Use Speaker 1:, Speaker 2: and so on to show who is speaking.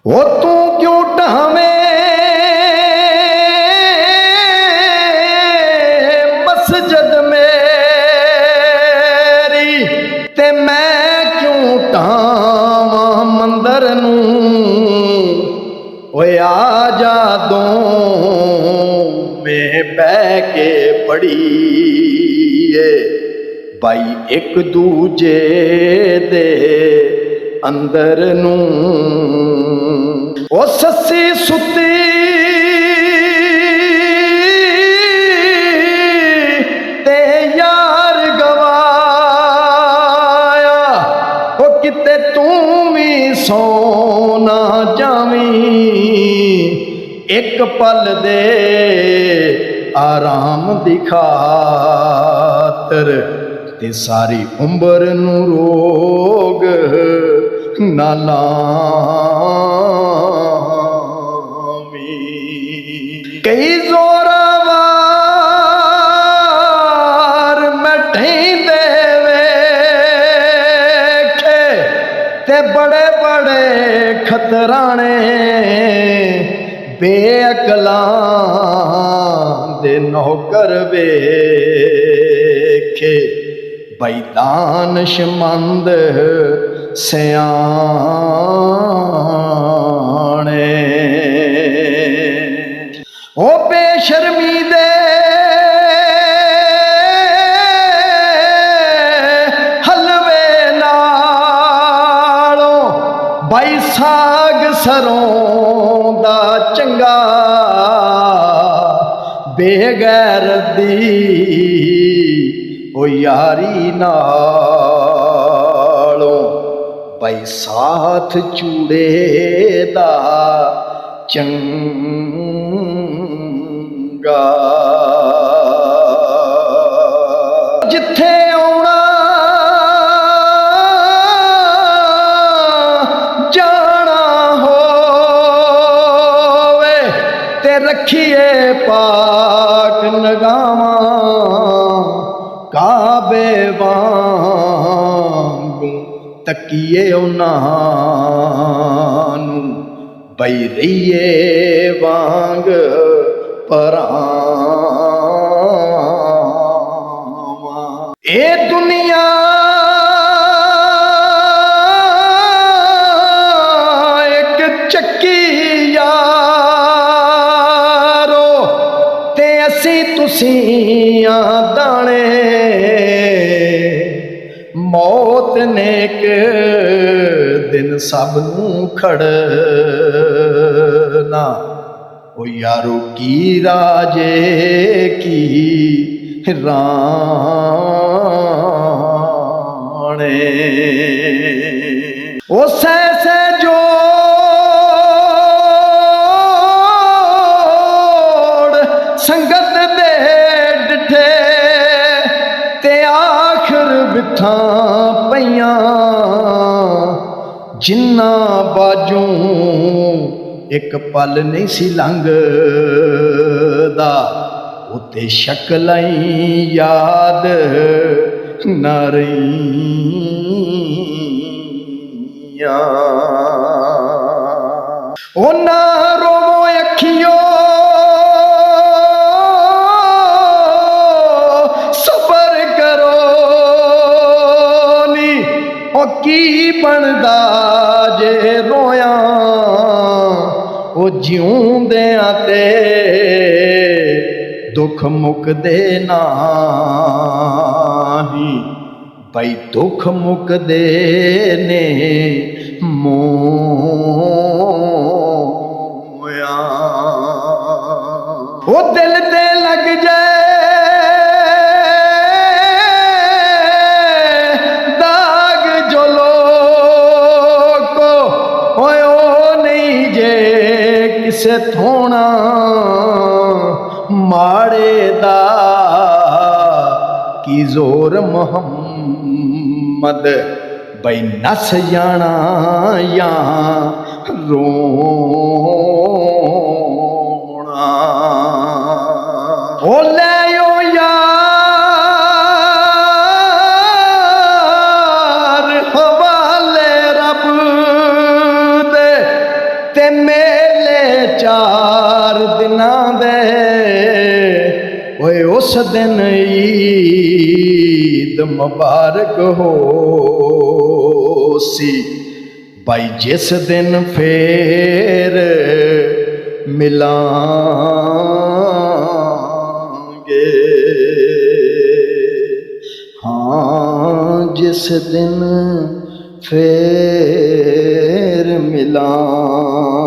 Speaker 1: वो तू क्यों ढावे मस्जिद मेरी ते मैं क्यों ढावा मंदिर नूं ओए आ जा दो में बह के पढ़ीए भाई एक दूजे दे अंदर नूं ओ सस्सी सुती ते यार गवाया ओ किते तू भी सोना जावी एक पल दे आराम दी खातर ते सारी उम्र नूं रोग ना लावी। कई जोरावार मैं ढेंदे वेखे ते बड़े बड़े खतराने बेअकलां दे नौकर वेखे बई दानशमंद सियाणे ओ बेशर्मी दे हलवे नालों बई साग सरों दा चंगा बेगैरत दी ओ यारी नालों बई साथ चूड़े दा चंगा। जिथे आउणा जाना होवे ते रखिए पाक नगावां काबे वांगू तकिए उन्हां नूं बई रहिए वांग परावां। ए दुनिया एक चक्की यारो ते असी तुसीं दाने मौत ने एक दिन सब नूं खड़ना ओ यारो की राजे की राणे ओ सैसे जोड़ संगत दे डिठे ते आखिर बिठा पईयां जिन्ना बाजू एक पल नहीं सी लंघदा उते शक्लां याद न रहियां। ओ ना रोवो अखियों सबर करो नी ओ की बनदा जे रोया ओ जिउंदियां ते दुख मुकदे नाही बई दुख मुकदे ने मोया। ओ दिल ते लग जाए दाग जो लोको ओए ओ नहीं जे किसे थोना माड़े दा की जोर मोहम्मद बई नस जाना या रोना। ओ ले यार हवाले रब दे ते मेले 4 दिनां दे ओए उस दिन ईद मुबारक हो सी भाई जिस दिन फेर मिलांगे हाँ जिस दिन फेर मिलांगे।